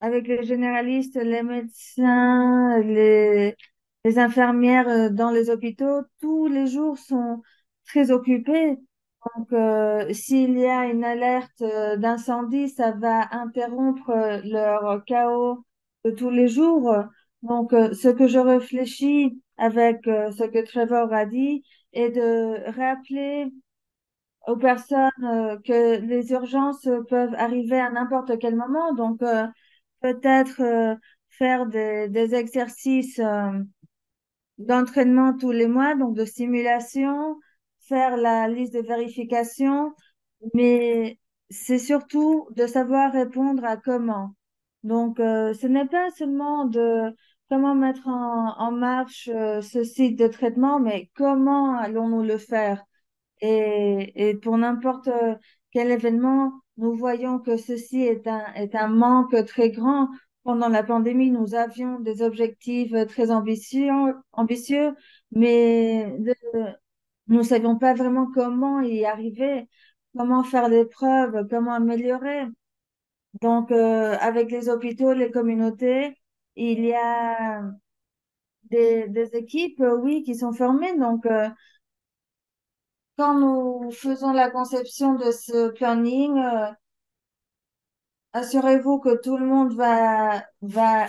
Speaker 2: avec les généralistes, les médecins, les infirmières dans les hôpitaux, tous les jours sont très occupés. Donc, s'il y a une alerte d'incendie, ça va interrompre leur chaos de tous les jours. Donc, ce que je réfléchis avec ce que Trevor a dit est de rappeler aux personnes que les urgences peuvent arriver à n'importe quel moment. Donc, peut-être faire des exercices d'entraînement tous les mois, donc de simulation, faire la liste de vérification, mais c'est surtout de savoir répondre à comment. Donc, ce n'est pas seulement de comment mettre en marche ce site de traitement, mais comment allons-nous le faire? Et pour n'importe quel événement, nous voyons que ceci est un manque très grand. Pendant la pandémie, nous avions des objectifs très ambitieux, mais nous ne savions pas vraiment comment y arriver, comment faire des preuves, comment améliorer. Donc, avec les hôpitaux, les communautés, il y a des équipes, oui, qui sont formées. Donc, quand nous faisons la conception de ce planning, assurez-vous que tout le monde va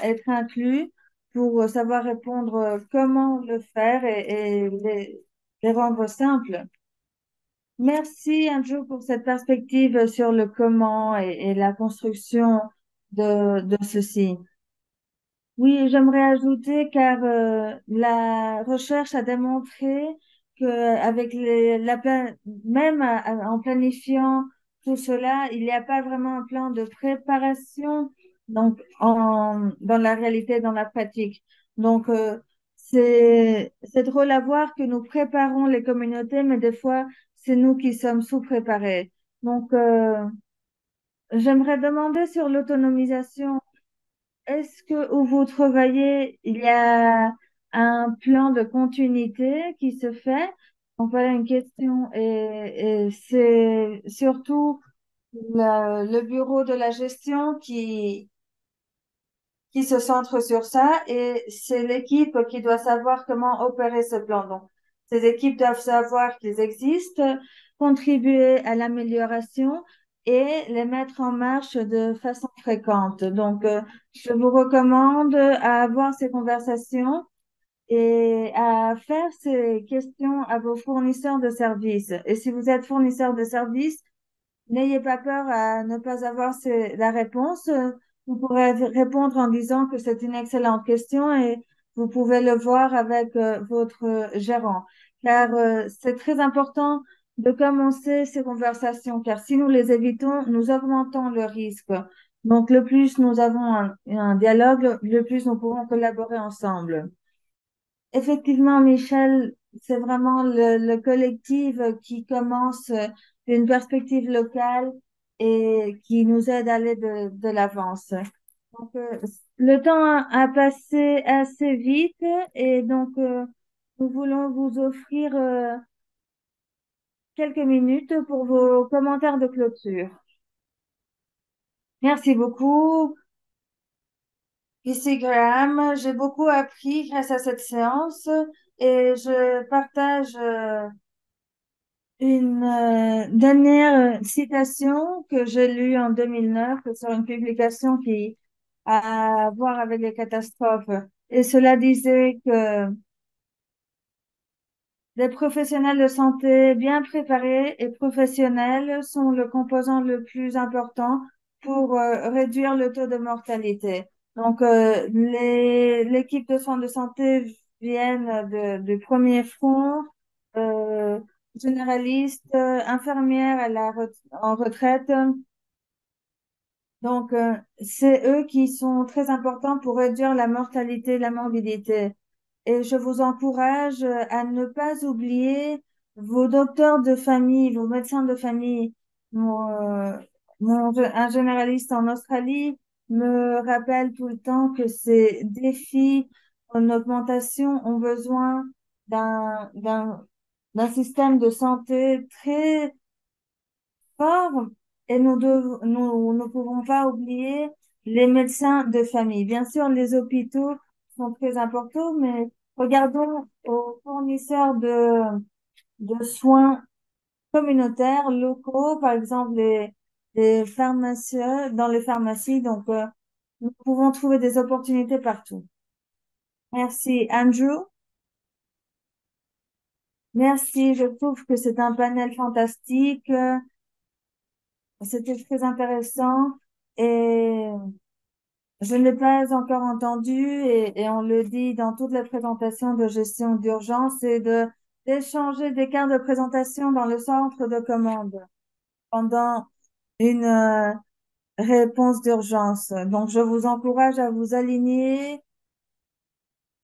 Speaker 2: être inclus pour savoir répondre comment le faire et les rendre simples. Merci, Andrew, pour cette perspective sur le comment et la construction de ceci. Oui, j'aimerais ajouter car la recherche a démontré que avec même en planifiant tout cela, il n'y a pas vraiment un plan de préparation dans la réalité, dans la pratique. Donc c'est drôle à voir que nous préparons les communautés, mais des fois c'est nous qui sommes sous-préparés. Donc j'aimerais demander sur l'autonomisation. Est-ce que où vous travaillez, il y a un plan de continuité qui se fait? Donc voilà une question et c'est surtout le bureau de la gestion qui se centre sur ça et c'est l'équipe qui doit savoir comment opérer ce plan. Donc, ces équipes doivent savoir qu'ils existent, contribuer à l'amélioration et les mettre en marche de façon fréquente. Donc, je vous recommande à avoir ces conversations et à faire ces questions à vos fournisseurs de services. Et si vous êtes fournisseur de services, n'ayez pas peur à ne pas avoir la réponse. Vous pourrez répondre en disant que c'est une excellente question et vous pouvez le voir avec votre gérant. Car c'est très important de commencer ces conversations, car si nous les évitons, nous augmentons le risque. Donc, le plus nous avons un dialogue, le plus nous pourrons collaborer ensemble. Effectivement, Michel, c'est vraiment le collectif qui commence d'une perspective locale et qui nous aide à aller de l'avance. Donc, le temps a passé assez vite et donc nous voulons vous offrir quelques minutes pour vos commentaires de clôture. Merci beaucoup, ici Graham. J'ai beaucoup appris grâce à cette séance et je partage une dernière citation que j'ai lue en 2009 sur une publication qui a à voir avec les catastrophes. Et cela disait que les professionnels de santé bien préparés et professionnels sont le composant le plus important pour réduire le taux de mortalité. Donc, l'équipe de soins de santé viennent du premier front, euh, généralistes, infirmières en retraite. Donc, c'est eux qui sont très importants pour réduire la mortalité et la morbidité. Et je vous encourage à ne pas oublier vos docteurs de famille, vos médecins de famille. Mon, un généraliste en Australie me rappelle tout le temps que ces défis en augmentation ont besoin d'un système de santé très fort et nous ne pouvons pas oublier les médecins de famille. Bien sûr, les hôpitaux sont très importants, mais regardons aux fournisseurs de soins communautaires, locaux, par exemple les pharmaciens, dans les pharmacies. Donc, nous pouvons trouver des opportunités partout. Merci, Andrew. Merci, je trouve que c'est un panel fantastique. C'était très intéressant et je ne l'ai pas encore entendu et on le dit dans toutes les présentations de gestion d'urgence, c'est d'échanger des cartes de présentation dans le centre de commande pendant une réponse d'urgence. Donc, je vous encourage à vous aligner,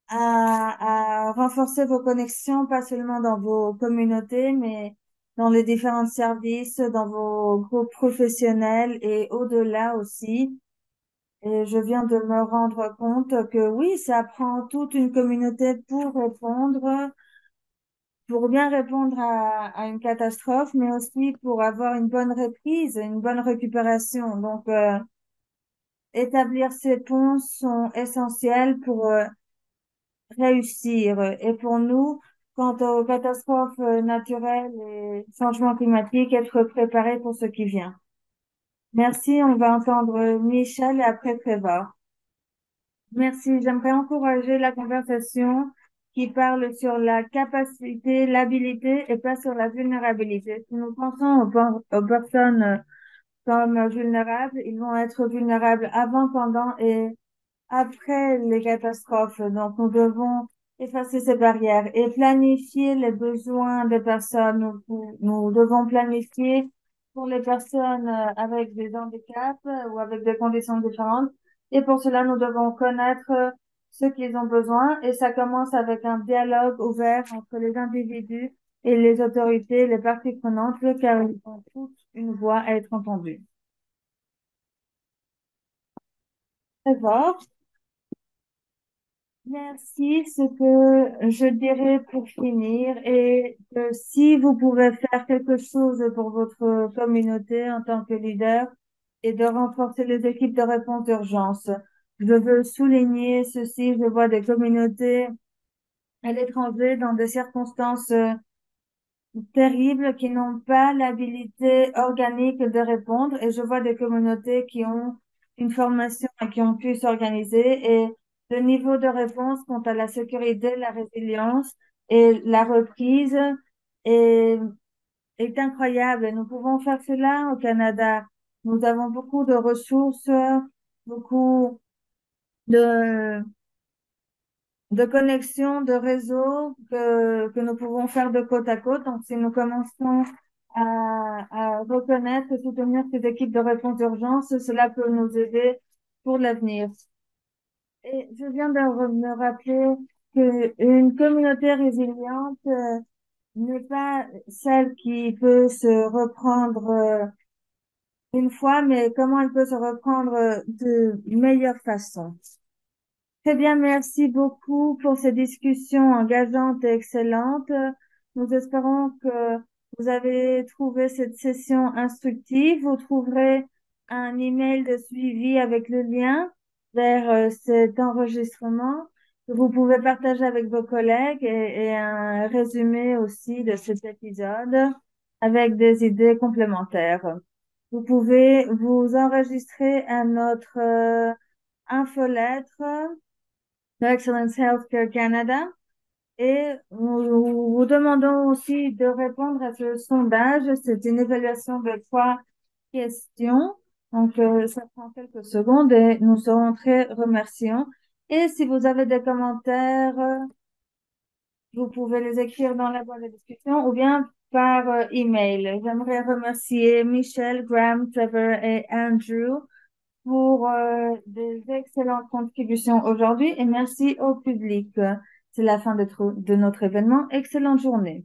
Speaker 2: à renforcer vos connexions, pas seulement dans vos communautés, mais dans les différents services, dans vos groupes professionnels et au-delà aussi. Et je viens de me rendre compte que oui, ça prend toute une communauté pour bien répondre à une catastrophe, mais aussi pour avoir une bonne reprise, une bonne récupération. Donc, établir ces ponts sont essentiels pour réussir. Et pour nous, quant aux catastrophes naturelles et changements climatiques, être préparé pour ce qui vient. Merci, on va entendre Michel et après Trevor. Merci. J'aimerais encourager la conversation qui parle sur la capacité, l'habilité et pas sur la vulnérabilité. Si nous pensons aux personnes comme vulnérables, ils vont être vulnérables avant, pendant et après les catastrophes. Donc, nous devons effacer ces barrières et planifier les besoins des personnes. Nous devons planifier pour les personnes avec des handicaps ou avec des conditions différentes. Et pour cela, nous devons connaître ce qu'ils ont besoin. Et ça commence avec un dialogue ouvert entre les individus et les autorités, les parties prenantes, car ils ont toutes une voix à être entendue. Trevor. Merci. Ce que je dirais pour finir est que si vous pouvez faire quelque chose pour votre communauté en tant que leader et de renforcer les équipes de réponse d'urgence, je veux souligner ceci. Je vois des communautés à l'étranger dans des circonstances terribles qui n'ont pas l'habilité organique de répondre et je vois des communautés qui ont une formation et qui ont pu s'organiser et le niveau de réponse quant à la sécurité, la résilience et la reprise est, est incroyable. Nous pouvons faire cela au Canada. Nous avons beaucoup de ressources, beaucoup de connexion, de réseau que nous pouvons faire de côte à côte. Donc, si nous commençons à reconnaître et soutenir ces équipes de réponse d'urgence, cela peut nous aider pour l'avenir. Et je viens de me rappeler qu'une communauté résiliente n'est pas celle qui peut se reprendre une fois, mais comment elle peut se reprendre de meilleure façon. Très bien, merci beaucoup pour ces discussions engageantes et excellentes. Nous espérons que vous avez trouvé cette session instructive. Vous trouverez un email de suivi avec le lien vers cet enregistrement que vous pouvez partager avec vos collègues et un résumé aussi de cet épisode avec des idées complémentaires. Vous pouvez vous enregistrer à notre infolettre de Excellence Healthcare Canada. Et nous vous demandons aussi de répondre à ce sondage. C'est une évaluation de 3 questions. Donc, ça prend quelques secondes et nous serons très remerciants. Et si vous avez des commentaires, vous pouvez les écrire dans la boîte de discussion ou bien par email. J'aimerais remercier Michel, Graham, Trevor et Andrew pour des excellentes contributions aujourd'hui et merci au public. C'est la fin de notre événement. Excellente journée.